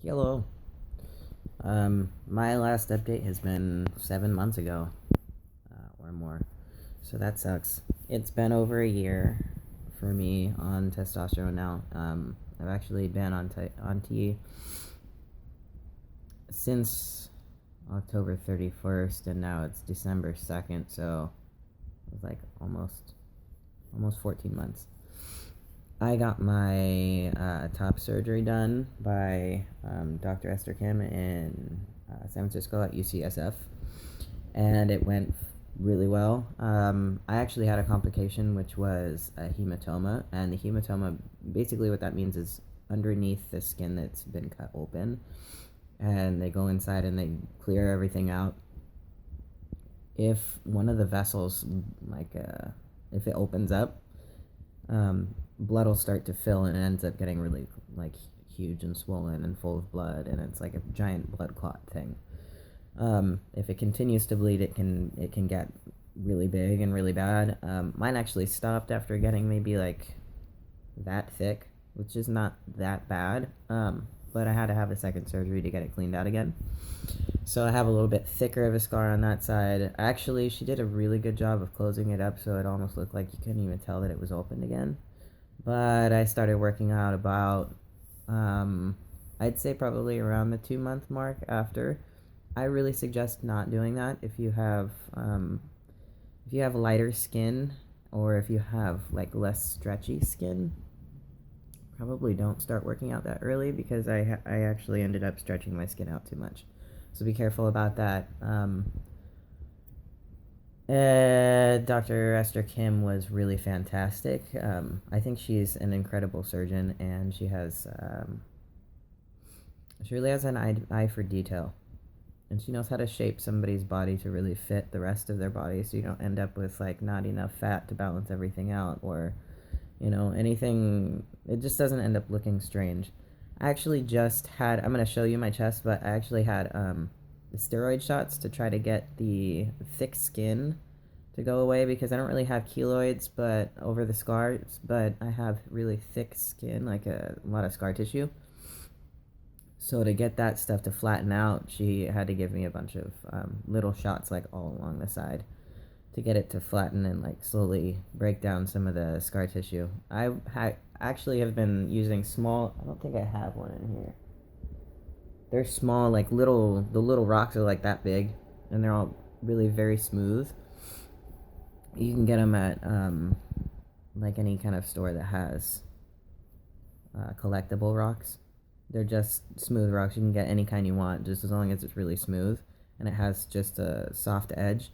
Hello. My last update has been 7 months ago, or more. So that sucks. It's been over a year for me on testosterone now. I've actually been on T since October 31st, and now it's December 2nd. So it's like almost 14 months. I got my top surgery done by Dr. Esther Kim in San Francisco at UCSF, and it went really well. I actually had a complication, which was a hematoma, and the hematoma, basically what that means is underneath the skin that's been cut open, and they go inside and they clear everything out. If one of the vessels, if it opens up, blood will start to fill and it ends up getting really huge and swollen and full of blood, and it's like a giant blood clot thing. If it continues to bleed, it can get really big and really bad. Mine actually stopped after getting maybe that thick, which is not that bad. But I had to have a second surgery to get it cleaned out again. So I have a little bit thicker of a scar on that side. Actually, she did a really good job of closing it up, so it almost looked like you couldn't even tell that it was opened again. But I started working out about, I'd say probably around the 2 month mark after. I really suggest not doing that if you have lighter skin, or if you have less stretchy skin. Probably don't start working out that early, because I actually ended up stretching my skin out too much. So be careful about that. Dr. Esther Kim was really fantastic. I think she's an incredible surgeon, and she really has an eye for detail. And she knows how to shape somebody's body to really fit the rest of their body, so you don't end up with not enough fat to balance everything out, or anything. It just doesn't end up looking strange. I actually just had, I'm going to show you my chest, but I actually had the steroid shots to try to get the thick skin to go away, because I don't really have keloids but over the scars, but I have really thick skin, like a lot of scar tissue. So to get that stuff to flatten out, she had to give me a bunch of little shots all along the side to get it to flatten and slowly break down some of the scar tissue. I actually have been using small, I don't think I have one in here. They're small, the little rocks are that big, and they're all really very smooth. You can get them at any kind of store that has collectible rocks. They're just smooth rocks. You can get any kind you want, just as long as it's really smooth and it has just a soft edge.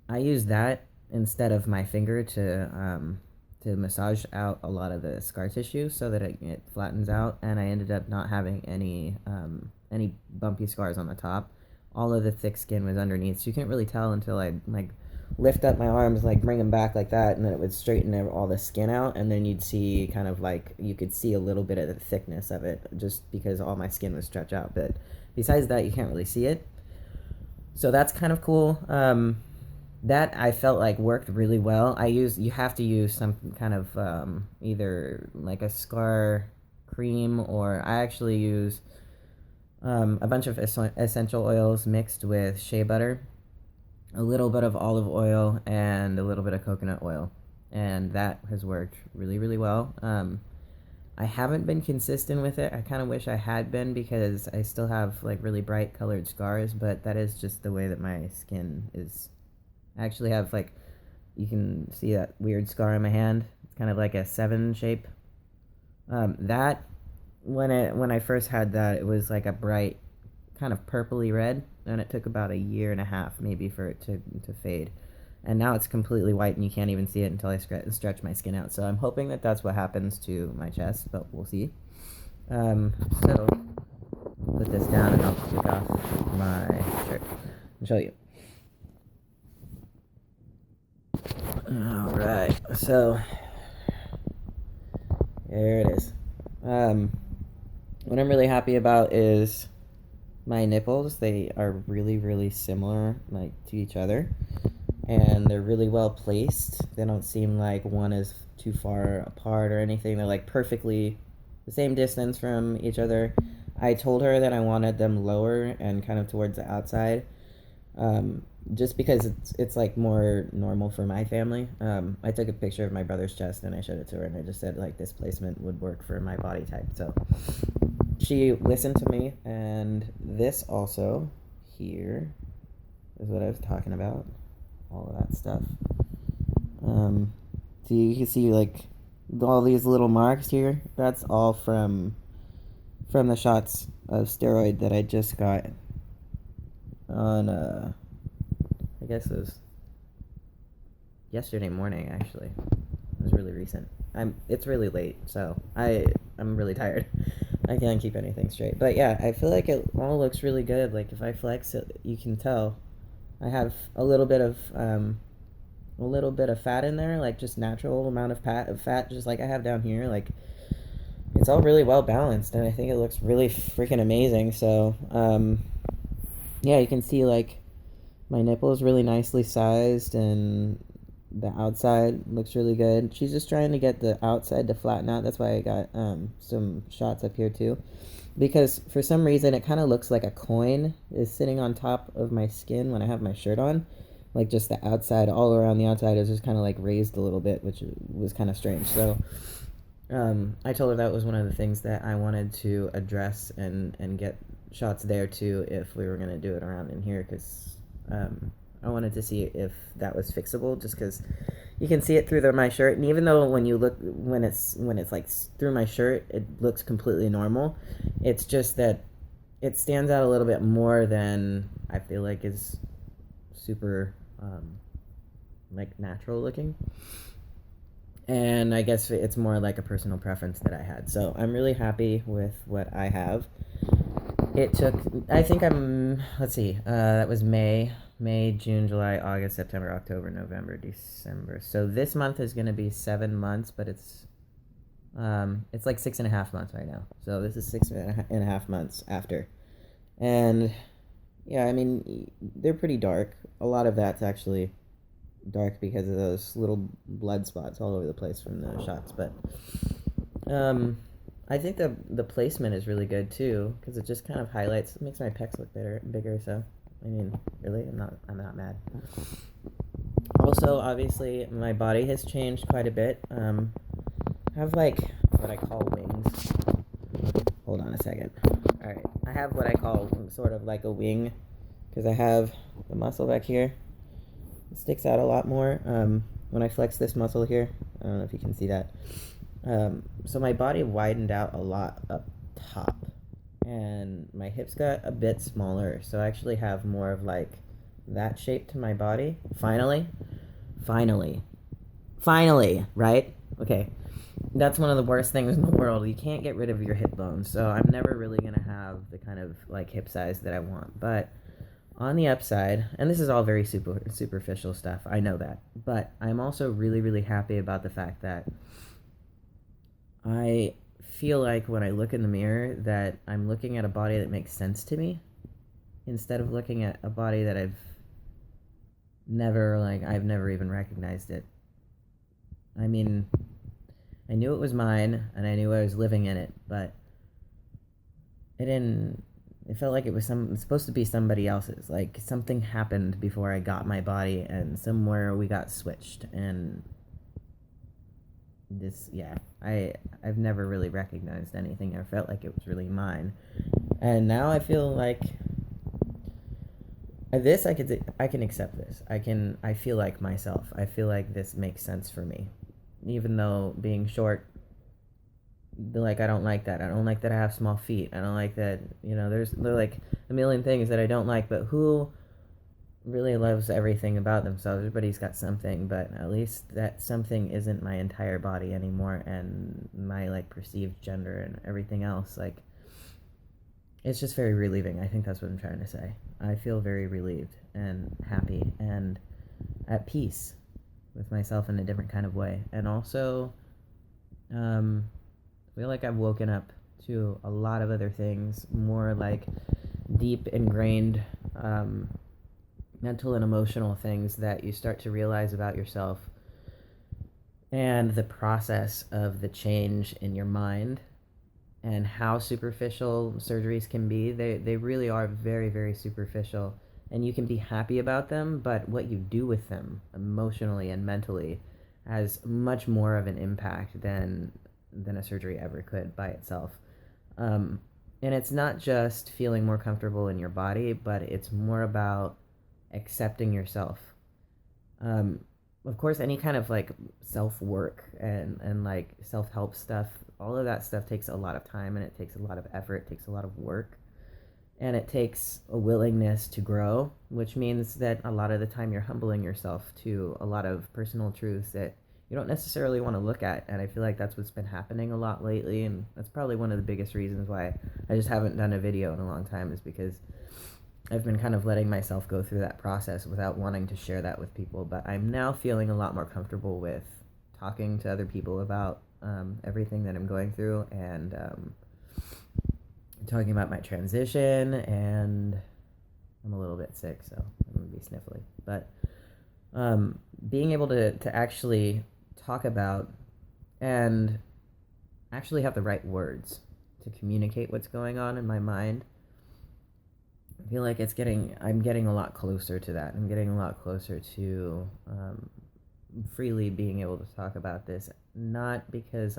I use that instead of my finger to massage out a lot of the scar tissue, so that it flattens out, and I ended up not having any bumpy scars on the top. All of the thick skin was underneath, so you can't really tell until I lift up my arms, bring them back like that, and then it would straighten all the skin out, and then you'd see you could see a little bit of the thickness of it, just because all my skin was stretched out. But besides that, you can't really see it. So that's kind of cool. That I felt worked really well. You have to use some kind of either a scar cream, or I actually use a bunch of essential oils mixed with shea butter, a little bit of olive oil, and a little bit of coconut oil, and that has worked really, really well. I haven't been consistent with it. I kind of wish I had been, because I still have really bright colored scars, but that is just the way that my skin is. I actually have you can see that weird scar on my hand. It's kind of like a 7 shape. That when I first had that, it was a bright kind of purpley red, and it took about a year and a half maybe for it to fade. And now it's completely white, and you can't even see it until I stretch my skin out. So I'm hoping that that's what happens to my chest, but we'll see. So put this down, and I'll take off my shirt and show you. Alright, so there it is. What I'm really happy about is my nipples. They are really, really similar to each other, and they're really well placed. They don't seem like one is too far apart or anything. They're perfectly the same distance from each other. I told her that I wanted them lower and kind of towards the outside, um, just because it's like more normal for my family. I took a picture of my brother's chest and I showed it to her, and I just said like this placement would work for my body type. So she listened to me, and this also here is what I was talking about. All of that stuff. So you can see like all these little marks here. That's all from the shots of steroid that I just got on I guess it was yesterday morning actually. It was really recent. It's really late, so I'm really tired. I can't keep anything straight. But yeah, I feel like it all looks really good. Like if I flex it, you can tell I have a little bit of fat in there, like just natural amount of fat, just like I have down here. Like it's all really well balanced, and I think it looks really freaking amazing. So yeah, you can see like my nipple is really nicely sized, and the outside looks really good. She's just trying to get the outside to flatten out. That's why I got some shots up here too, because for some reason it kind of looks like a coin is sitting on top of my skin when I have my shirt on. Like just the outside, all around the outside is just kind of like raised a little bit, which was kind of strange. So I told her that was one of the things that I wanted to address and get shots there too if we were gonna do it around in here, because I wanted to see if that was fixable, just because you can see it through my shirt, and even though when it's like through my shirt it looks completely normal, it's just that it stands out a little bit more than I feel like is super like natural looking. And I guess it's more like a personal preference that I had. So I'm really happy with what I have. It took, I think let's see, that was May, June, July, August, September, October, November, December. So this month is going to be 7 months, but it's like 6.5 months right now. So this is 6.5 months after. And yeah, I mean, they're pretty dark. A lot of that's actually dark because of those little blood spots all over the place from the shots. But I think the placement is really good too, because it just kind of highlights, it makes my pecs look bigger. So I mean, really, I'm not mad. Also, obviously, my body has changed quite a bit. I have like what I call wings. Hold on a second. All right, I have what I call sort of like a wing, because I have the muscle back here. It sticks out a lot more when I flex this muscle here. I don't know if you can see that. So my body widened out a lot up top, and my hips got a bit smaller, so I actually have more of like that shape to my body. Finally, right? Okay. That's one of the worst things in the world. You can't get rid of your hip bones, so I'm never really gonna have the kind of like hip size that I want. But on the upside, and this is all very superficial stuff, I know that, but I'm also really, really happy about the fact that I feel like when I look in the mirror that I'm looking at a body that makes sense to me, instead of looking at a body that I've never even recognized it. I mean, I knew it was mine, and I knew I was living in it, but it felt like it was supposed to be somebody else's. Like something happened before I got my body, and somewhere we got switched, and I've never really recognized anything or felt like it was really mine. And now I feel like this, I can accept this. I feel like myself. I feel like this makes sense for me. Even though being short, like, I don't like that. I don't like that I have small feet. I don't like that, there are like a million things that I don't like, but who really loves everything about themselves? Everybody's got something, but at least that something isn't my entire body anymore, and my like perceived gender and everything else. Like, it's just very relieving. I think that's what I'm trying to say. I feel very relieved and happy and at peace with myself in a different kind of way. And also, feel like I've woken up to a lot of other things, more like deep ingrained mental and emotional things that you start to realize about yourself, and the process of the change in your mind and how superficial surgeries can be. They really are very, very superficial, and you can be happy about them, but what you do with them emotionally and mentally has much more of an impact than a surgery ever could by itself. And it's not just feeling more comfortable in your body, but it's more about accepting yourself. Um, of course, any kind of like self work and like self help stuff, all of that stuff takes a lot of time and it takes a lot of effort, it takes a lot of work, and it takes a willingness to grow, which means that a lot of the time you're humbling yourself to a lot of personal truths that you don't necessarily want to look at. And I feel like that's what's been happening a lot lately, and that's probably one of the biggest reasons why I just haven't done a video in a long time, is because I've been kind of letting myself go through that process without wanting to share that with people. But I'm now feeling a lot more comfortable with talking to other people about everything that I'm going through, and talking about my transition. And I'm a little bit sick, so I'm going to be sniffly. But being able to actually talk about and actually have the right words to communicate what's going on in my mind, I feel like I'm getting a lot closer to that. I'm getting a lot closer to freely being able to talk about this, not because,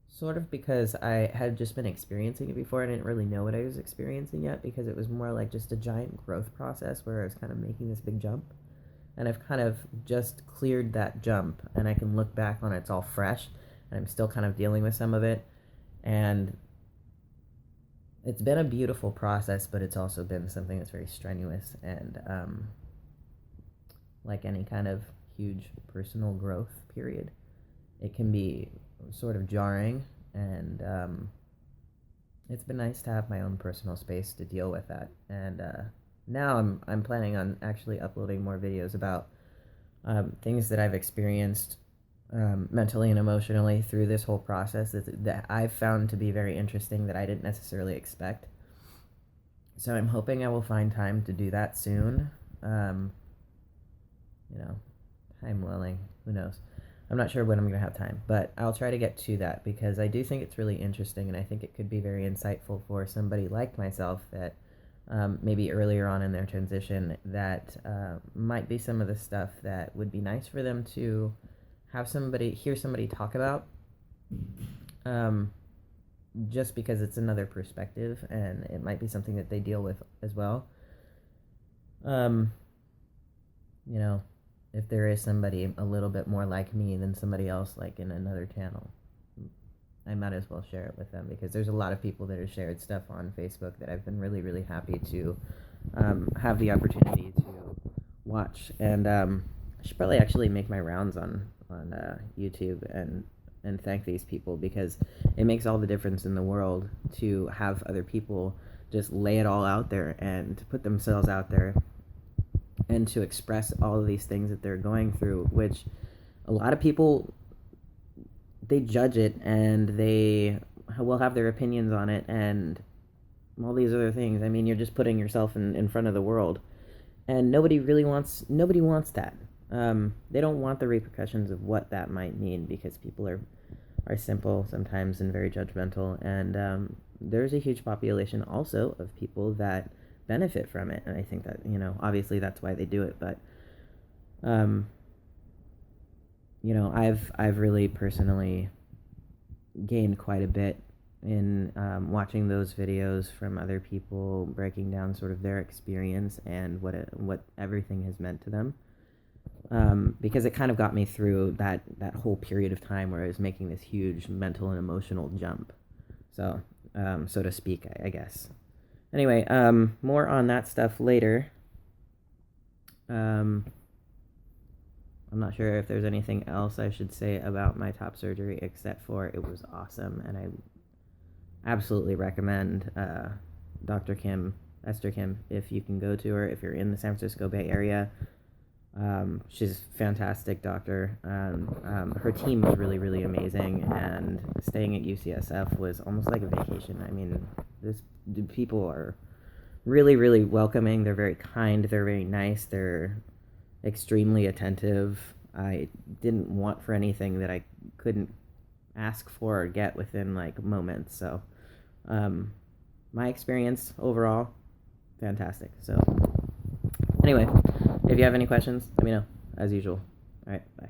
sort of because I had just been experiencing it before. I didn't really know what I was experiencing yet, because it was more like just a giant growth process where I was kind of making this big jump. And I've kind of just cleared that jump, and I can look back on it, it's all fresh, and I'm still kind of dealing with some of it. And it's been a beautiful process, but it's also been something that's very strenuous. And like any kind of huge personal growth period, it can be sort of jarring. And it's been nice to have my own personal space to deal with that. And now I'm planning on actually uploading more videos about things that I've experienced mentally and emotionally through this whole process that I've found to be very interesting, that I didn't necessarily expect. So I'm hoping I will find time to do that soon. Time willing, who knows? I'm not sure when I'm going to have time, but I'll try to get to that, because I do think it's really interesting, and I think it could be very insightful for somebody like myself that maybe earlier on in their transition, that might be some of the stuff that would be nice for them to hear somebody talk about, just because it's another perspective, and it might be something that they deal with as well. If there is somebody a little bit more like me than somebody else, like in another channel, I might as well share it with them, because there's a lot of people that have shared stuff on Facebook that I've been really, really happy to have the opportunity to watch. And I should probably actually make my rounds on YouTube and thank these people, because it makes all the difference in the world to have other people just lay it all out there and to put themselves out there and to express all of these things that they're going through, which a lot of people, they judge it and they will have their opinions on it and all these other things. I mean, you're just putting yourself in front of the world, and nobody wants that. They don't want the repercussions of what that might mean, because people are simple sometimes and very judgmental, and there's a huge population also of people that benefit from it, and I think that, obviously that's why they do it. But I've really personally gained quite a bit in watching those videos from other people, breaking down sort of their experience and what everything has meant to them, because it kind of got me through that whole period of time where I was making this huge mental and emotional jump, so to speak, I guess. Anyway, more on that stuff later. I'm not sure if there's anything else I should say about my top surgery, except for it was awesome, and I absolutely recommend Dr. Kim, Esther Kim, if you can go to her, if you're in the San Francisco Bay Area. She's a fantastic doctor. Her team was really, really amazing, and staying at UCSF was almost like a vacation. I mean, the people are really, really welcoming. They're very kind. They're very nice. They're extremely attentive. I didn't want for anything that I couldn't ask for or get within like moments. So my experience overall, fantastic. So anyway, if you have any questions, let me know as usual. All right, bye.